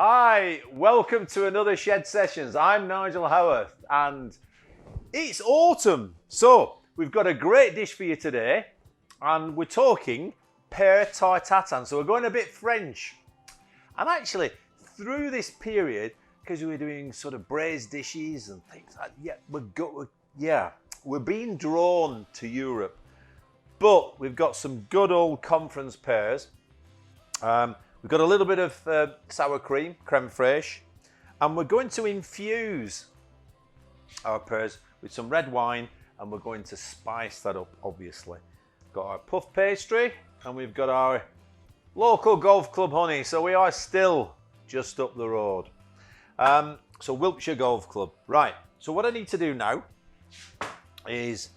Hi, welcome to another Shed Sessions. I'm Nigel Howarth and it's autumn. So we've got a great dish for you today and we're talking Pear Tart Tatin. So we're going a bit French. And actually through this period, because we're doing sort of braised dishes and things like that, we're being drawn to Europe. But we've got some good old conference pears. We've got a little bit of sour cream, Creme Fraiche, and we're going to infuse our pears with some red wine and we're going to spice that up, obviously. Got our Puff Pastry and we've got our local golf club honey, so we are still just up the road. So Wiltshire Golf Club. Right, so what I need to do now is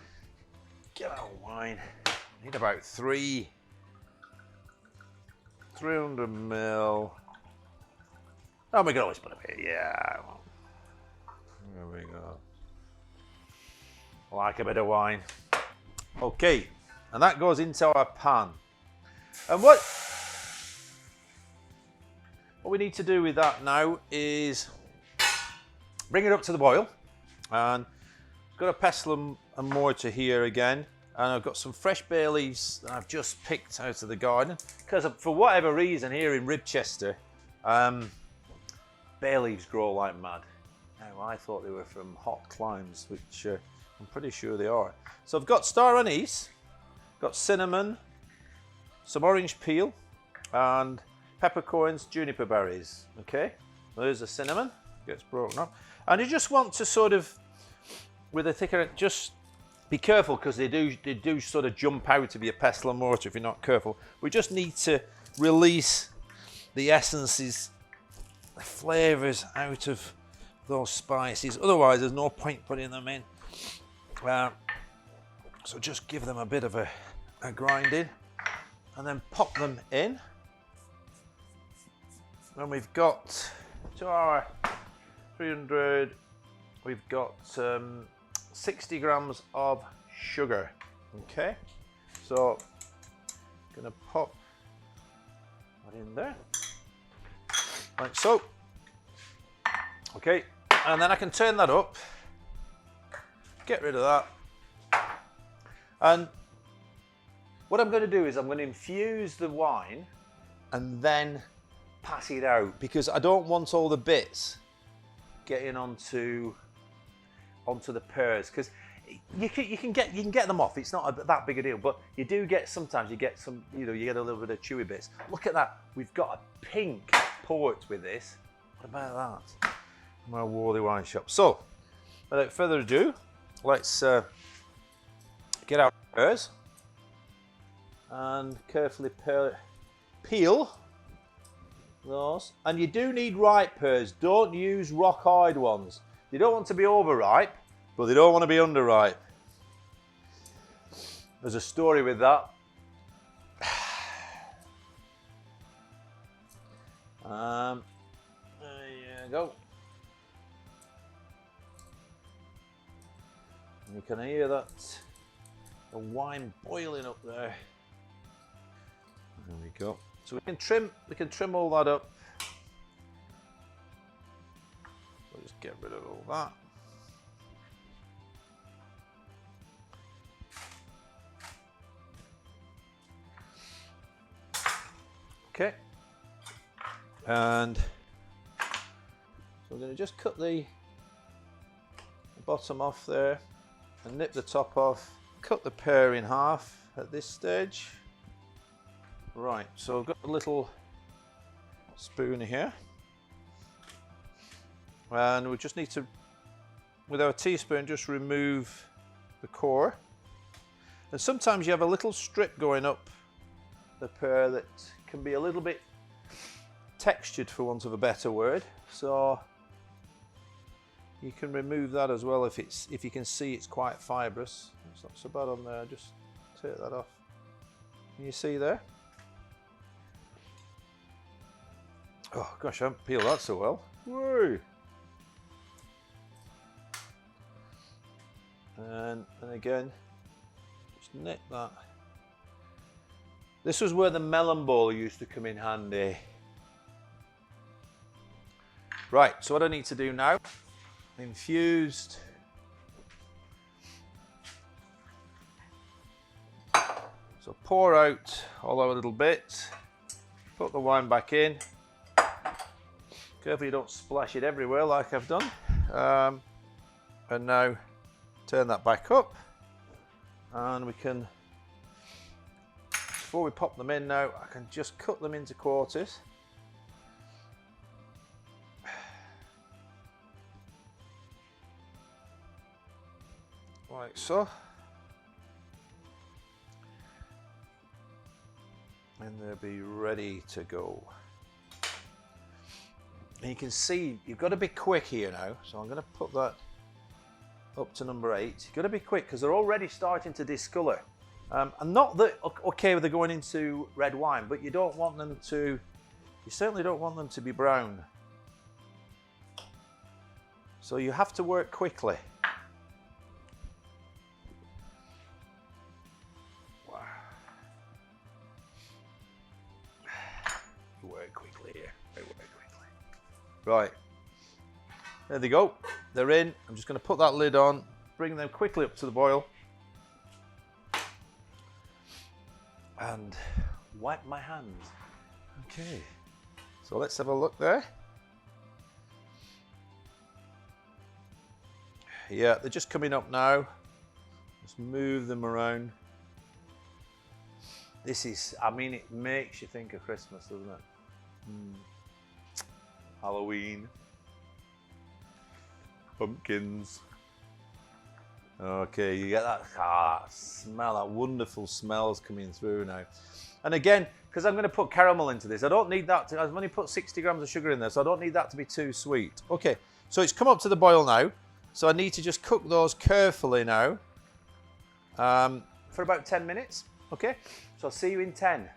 get our wine. I need about 300 ml. Oh, we can always put a bit, yeah. There we go. I like a bit of wine. Okay, and that goes into our pan. And what we need to do with that now is bring it up to the boil. And I've got a pestle and mortar here again. And I've got some fresh bay leaves that I've just picked out of the garden. Because for whatever reason here in Ribchester, bay leaves grow like mad. Now I thought they were from hot climes, which I'm pretty sure they are. So I've got star anise, got cinnamon, some orange peel, and peppercorns, juniper berries. Okay, there's the cinnamon, gets broken up. And you just want to sort of, with a thicker, just be careful because they do sort of jump out of your pestle and mortar if you're not careful. We just need to release the essences, the flavours out of those spices. Otherwise, there's no point putting them in. So just give them a bit of a grinding and then pop them in. And we've got to our 300, we've got 60 grams of sugar. Okay, so I'm gonna pop that in there like so. Okay, and then I can turn that up, get rid of that, and what I'm going to do is I'm going to infuse the wine and then pass it out because I don't want all the bits getting onto the pears, because you can get them off. It's not that big a deal, but you do get, sometimes you get some, you get a little bit of chewy bits. Look at that, we've got a pink port with this. What about that? My Worley wine shop. So without further ado, let's get our pears and carefully peel those. And you do need ripe pears. Don't use rock hard ones. You don't want to be overripe, but they don't want to be underripe. There's a story with that. There you go. And you can hear that, the wine boiling up there. There we go. So we can trim all that up. We'll just get rid of all that. Okay, and so we're going to just cut the bottom off there and nip the top off. Cut the pear in half at this stage. Right, so I've got a little spoon here and we just need to, with our teaspoon, just remove the core. And sometimes you have a little strip going up the pear that can be a little bit textured, for want of a better word, so you can remove that as well if you can see it's quite fibrous. It's not so bad on there. Just take that off. Can you see there? Oh gosh, I haven't peeled that so well. Woo! And again, just nip that. This was where the melon bowl used to come in handy. Right, so what I need to do now, infused. So pour out all our little bits, put the wine back in. Careful you don't splash it everywhere like I've done. And now turn that back up, and we can, before we pop them in now, I can just cut them into quarters. Like so. And they'll be ready to go. And you can see you've got to be quick here now, so I'm going to put that up to number 8. You've got to be quick because they're already starting to discolour. And not that, okay, they're going into red wine, but you don't want them to, you certainly don't want them to be brown. So you have to work quickly. Work quickly here. Work quickly. Right. There they go. They're in. I'm just going to put that lid on, bring them quickly up to the boil, and wipe my hands. Okay. So let's have a look there. Yeah, they're just coming up now. Just move them around. This is, I mean, it makes you think of Christmas, doesn't it? Halloween. Pumpkins. Okay, you get that smell, that wonderful smells coming through now. And again, because I'm going to put caramel into this, I don't need that to, I've only put 60 grams of sugar in there, so I don't need that to be too sweet. Okay, so it's come up to the boil now, so I need to just cook those carefully now for about 10 minutes. Okay, so I'll see you in 10.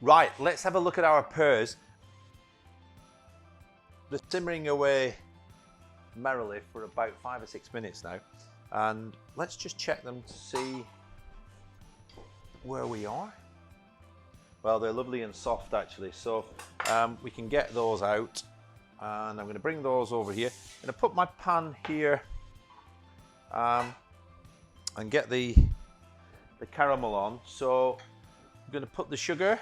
Right, let's have a look at our pears. They're simmering away merrily for about 5 or 6 minutes now. And let's just check them to see where we are. Well, they're lovely and soft actually, so we can get those out. And I'm going to bring those over here. I'm going to put my pan here and get the caramel on. So I'm going to put the sugar,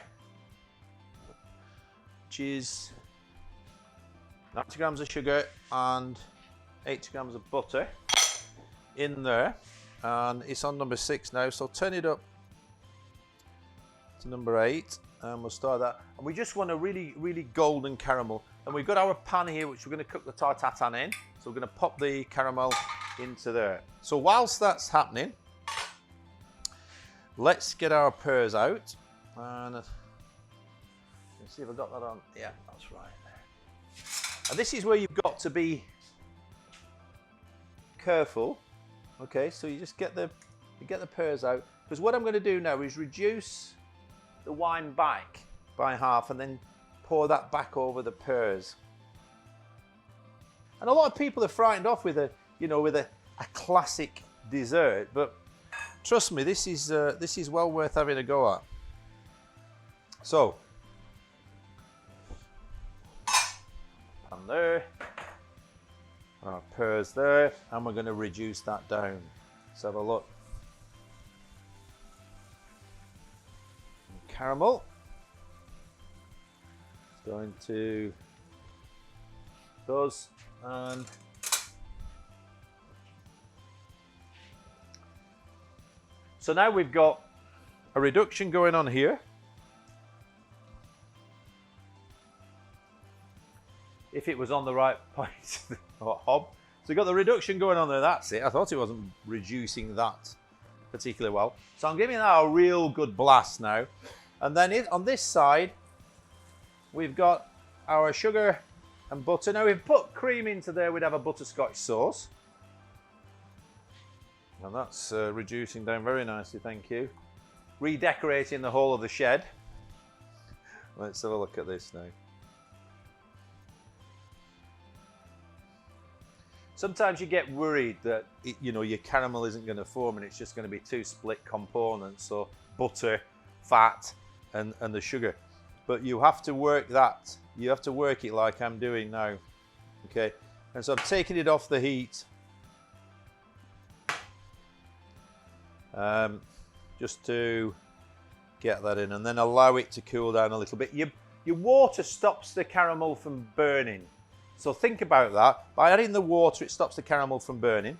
which is 90 grams of sugar and 80 grams of butter in there, and it's on number 6 now, so turn it up to number 8 and we'll start that. And we just want a really golden caramel, and we've got our pan here which we're going to cook the tart tatin in, so we're going to pop the caramel into there. So whilst that's happening, let's get our pears out, and let's see if I've got that on. Yeah, that's right there. And this is where you've got to be careful. Okay, so you just get the pears out, because what I'm going to do now is reduce the wine back by half and then pour that back over the pears. And a lot of people are frightened off with a classic dessert, but trust me, this is well worth having a go at. So, pan there, our pears there, and we're going to reduce that down. Let's have a look. And caramel. It's going to those, and so now we've got a reduction going on here. If it was on the right point or hob. So we've got the reduction going on there, that's it. I thought it wasn't reducing that particularly well. So I'm giving that a real good blast now. And then on this side, we've got our sugar and butter. Now we've put cream into there, we'd have a butterscotch sauce. And that's reducing down very nicely, thank you. Redecorating the whole of the shed. Let's have a look at this now. Sometimes you get worried that your caramel isn't going to form and it's just going to be two split components, so butter, fat, and the sugar. but you have to work that. You have to work it like I'm doing now. Okay, and so I've taken it off the heat. Just to get that in, and then allow it to cool down a little bit. Your water stops the caramel from burning. So think about that. By adding the water, it stops the caramel from burning,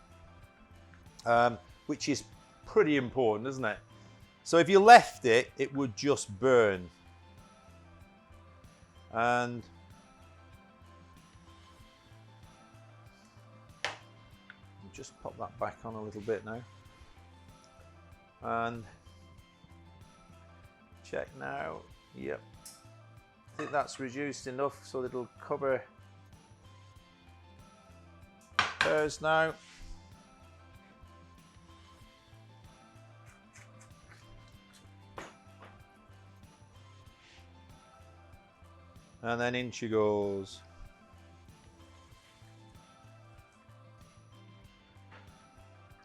which is pretty important, isn't it? So if you left it, it would just burn. And just pop that back on a little bit now. And check now. Yep. I think that's reduced enough so that it'll cover pears now. And then in she goes.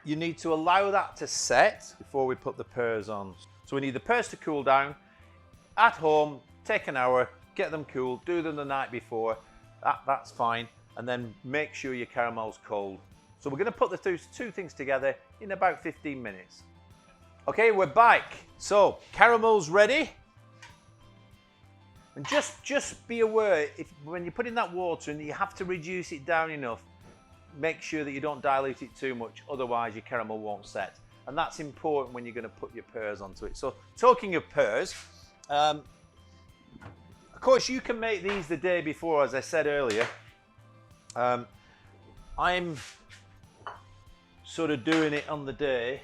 You need to allow that to set before we put the pears on. So we need the pears to cool down. At home, take an hour, get them cool, do them the night before. That's fine. And then make sure your caramel's cold. So we're going to put the two things together in about 15 minutes. Okay, we're back. So caramel's ready. And just be aware, when you put in that water and you have to reduce it down enough, make sure that you don't dilute it too much, otherwise your caramel won't set. And that's important when you're going to put your pears onto it. So talking of pears, of course you can make these the day before, as I said earlier. I'm sort of doing it on the day,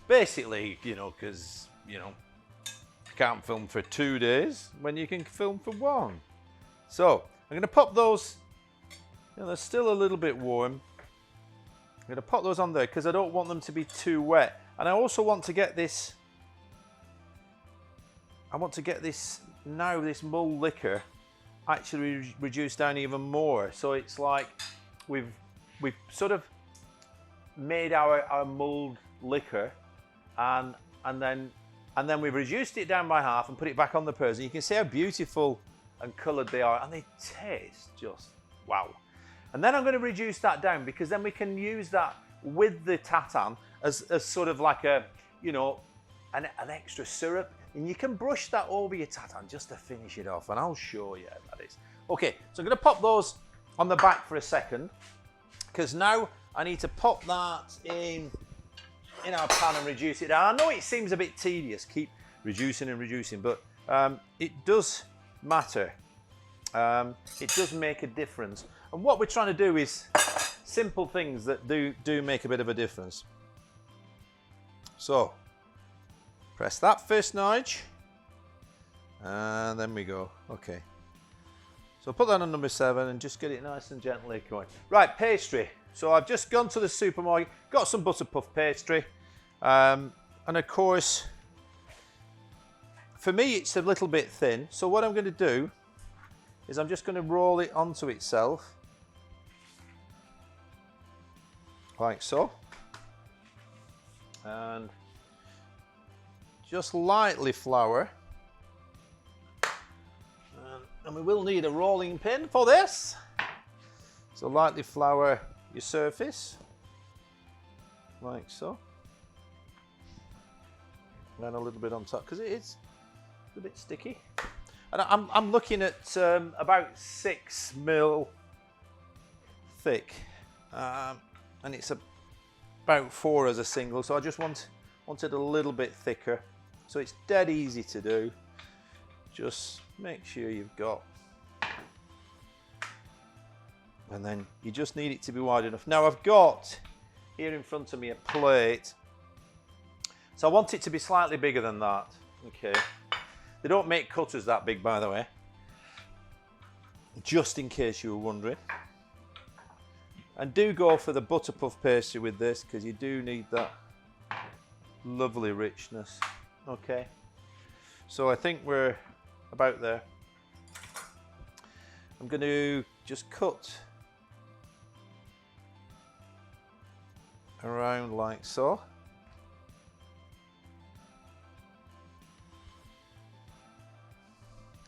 basically, you know, because, you know, you can't film for 2 days when you can film for 1. So I'm going to pop those, you know, they're still a little bit warm. I'm going to pop those on there because I don't want them to be too wet. And I also want to get this, now this mulled liquor actually reduced down even more. So it's like we've sort of made our mulled liquor and then we've reduced it down by half and put it back on the pears. And you can see how beautiful and coloured they are, and they taste just wow. And then I'm going to reduce that down because then we can use that with the tatin as sort of like a, you know, an extra syrup. And you can brush that over your tatin just to finish it off. And I'll show you how that is. Okay, so I'm going to pop those on the back for a second because now I need to pop that in our pan and reduce it down. I know it seems a bit tedious, keep reducing and reducing, but it does matter. It does make a difference. And what we're trying to do is simple things that do make a bit of a difference. So, press that first, Nige. And then we go. Okay. So put that on number 7 and just get it nice and gently going. Right, pastry. So I've just gone to the supermarket, got some butter puff pastry. And of course, for me, it's a little bit thin. So what I'm going to do is I'm just going to roll it onto itself. Like so. And just lightly flour. And we will need a rolling pin for this. So lightly flour your surface. Like so. And a little bit on top because it is a bit sticky. And I'm looking at about 6 mil thick. And it's about 4 as a single, so I just wanted a little bit thicker. So it's dead easy to do. Just make sure you've got, and then you just need it to be wide enough. Now I've got here in front of me a plate, so I want it to be slightly bigger than that. Okay, they don't make cutters that big, by the way, just in case you were wondering. And do go for the butter puff pastry with this because you do need that lovely richness. Okay, so I think we're about there. I'm going to just cut around like so.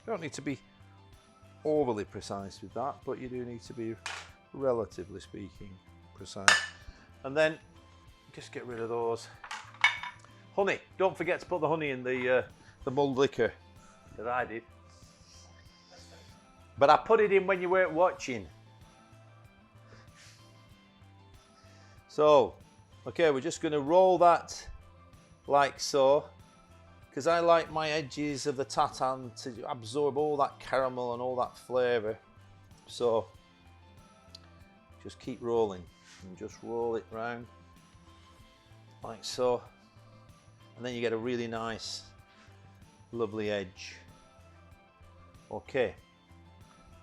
Don't need to be overly precise with that, but you do need to be, relatively speaking, precise. And then just get rid of those. Honey, don't forget to put the honey in the mulled liquor that I did. But I put it in when you weren't watching. So, okay, we're just going to roll that like so, because I like my edges of the tatin to absorb all that caramel and all that flavour. So, just keep rolling and just roll it round like so, and then you get a really nice, lovely edge. Okay.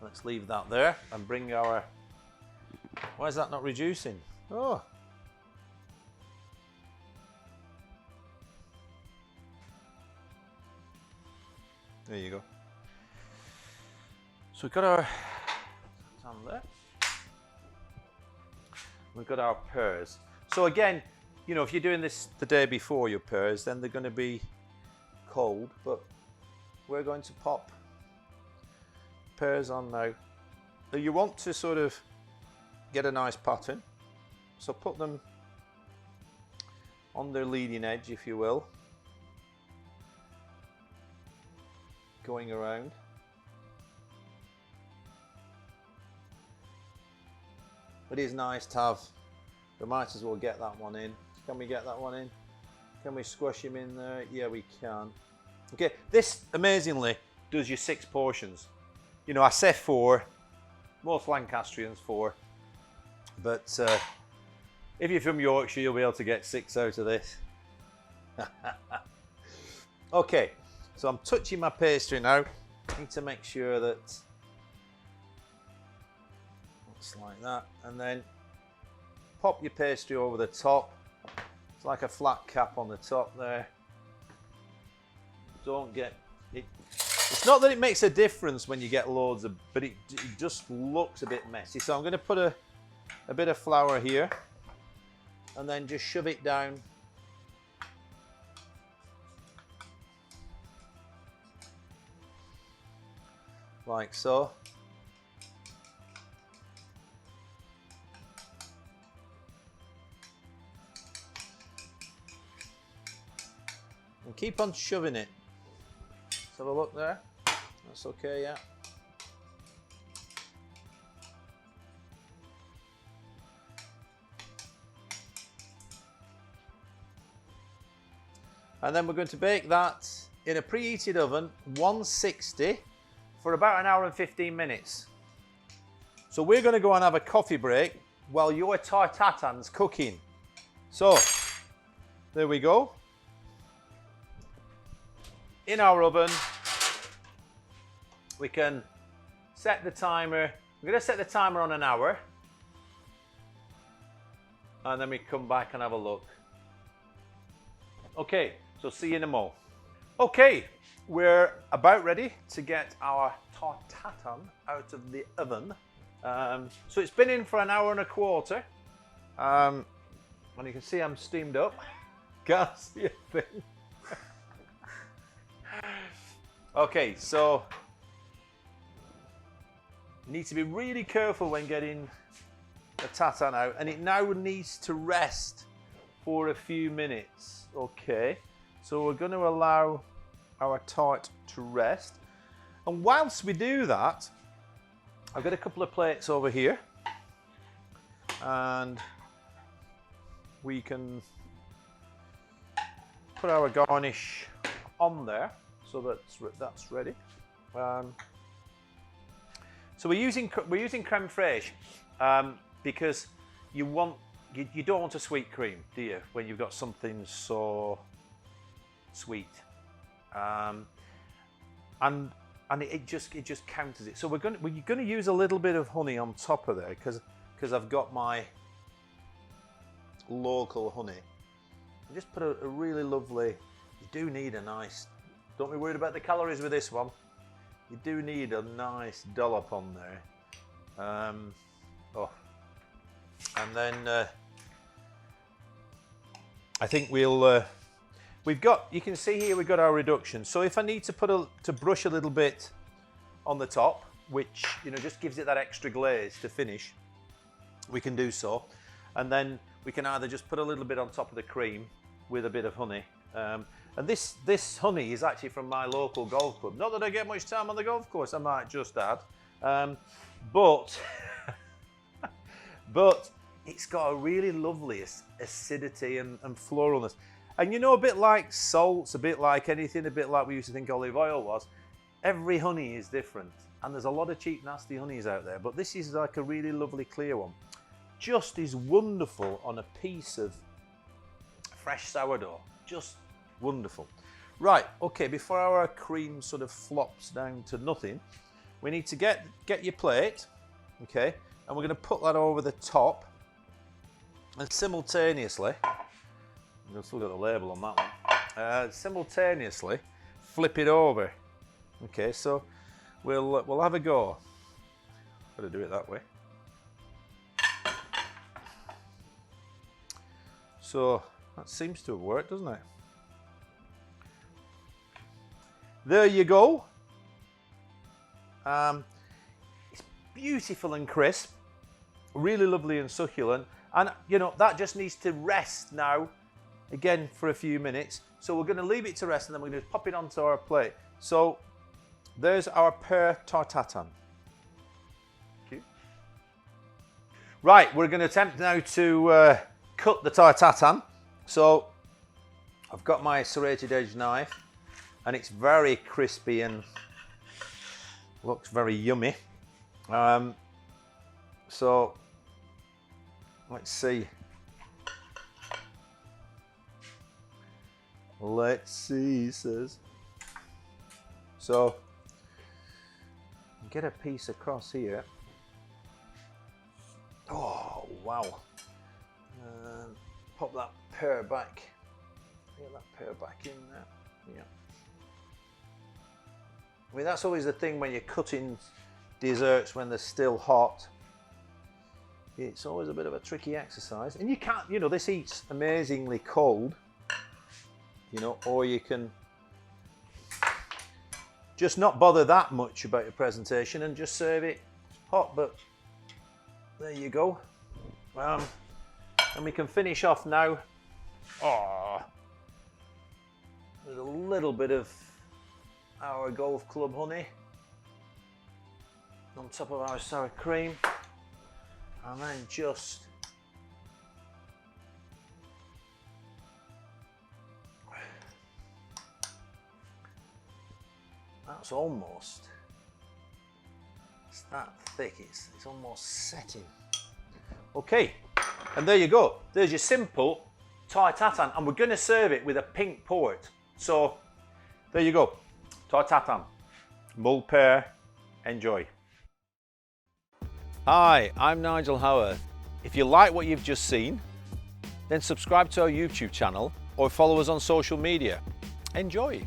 Let's leave that there and bring our, why is that not reducing? Oh. There you go. So we've got our, on there. We've got our pears. So again, you know, if you're doing this the day before your pears, then they're going to be cold, but we're going to pop pears on now. So you want to sort of get a nice pattern, so put them on their leading edge, if you will, going around. It is nice to have, we might as well get that one in. Can we get that one in? Can we squash him in there? Yeah, we can. Okay, this amazingly does your 6 portions. You know, I say 4, most Lancastrians 4, but if you're from Yorkshire, you'll be able to get 6 out of this. Okay, so I'm touching my pastry now. I need to make sure that it's like that, and then pop your pastry over the top. It's like a flat cap on the top there. Don't get it. It's not that it makes a difference when you get loads of, but it just looks a bit messy. So I'm going to put a bit of flour here and then just shove it down. Like so. And keep on shoving it. Let's have a look there. That's okay, yeah. And then we're going to bake that in a preheated oven, 160, for about 1 hour and 15 minutes. So we're going to go and have a coffee break while your tart tatin's cooking. So, there we go. In our oven, we can set the timer. We're going to set the timer on 1 hour. And then we come back and have a look. Okay, so see you in a mo. Okay, we're about ready to get our tart tatin out of the oven. So it's been in for 1 hour and a quarter. And you can see I'm steamed up. Can't see a thing. Okay, so you need to be really careful when getting the tatin out, and it now needs to rest for a few minutes. Okay, so we're going to allow our tart to rest, and whilst we do that, I've got a couple of plates over here, and we can put our garnish on there. So that's ready. So we're using creme fraiche because you don't want a sweet cream, do you? When you've got something so sweet, and it just counters it. So we're going to use a little bit of honey on top of there because I've got my local honey. I just put a really lovely. You do need a nice. Don't be worried about the calories with this one. You do need a nice dollop on there. And then I think we've got. You can see here we've got our reduction. So if I need to brush a little bit on the top, which, you know, just gives it that extra glaze to finish, we can do so. And then we can either just put a little bit on top of the cream with a bit of honey. And this honey is actually from my local golf club. Not that I get much time on the golf course, I might just add. But it's got a really lovely acidity and floralness. And you know, a bit like salts, a bit like anything, a bit like we used to think olive oil was, every honey is different. And there's a lot of cheap, nasty honeys out there, but this is like a really lovely clear one. Just is wonderful on a piece of fresh sourdough. Just wonderful. Right, okay, before our cream sort of flops down to nothing, we need to get your plate, okay, and we're going to put that over the top, and simultaneously, I've still got the label on that one, simultaneously flip it over. Okay, so we'll have a go. Got to do it that way. So that seems to have worked, doesn't it? There you go. It's beautiful and crisp, really lovely and succulent, and you know, that just needs to rest now again for a few minutes. So we're going to leave it to rest, and then we're going to pop it onto our plate. So there's our Pear Tart Tatin. Right, we're going to attempt now to cut the Tart Tatin. So I've got my serrated edge knife, and it's very crispy and looks very yummy. So let's see. Let's see, he says. So get a piece across here. Oh wow! Pop that pear back. Get that pear back in there. Yeah. I mean, that's always the thing when you're cutting desserts when they're still hot. It's always a bit of a tricky exercise, and you can't, you know, this eats amazingly cold, you know, or you can just not bother that much about your presentation and just serve it hot. But there you go. And we can finish off now. Oh, there's a little bit of our golf club honey on top of our sour cream, and then just that's almost, it's that thick, it's almost setting. Okay, and there you go. There's your simple Tart Tatin, and we're going to serve it with a pink port. So there you go, Tart Tatin, mulled pear. Enjoy. Hi, I'm Nigel Howarth. If you like what you've just seen, then subscribe to our YouTube channel or follow us on social media. Enjoy.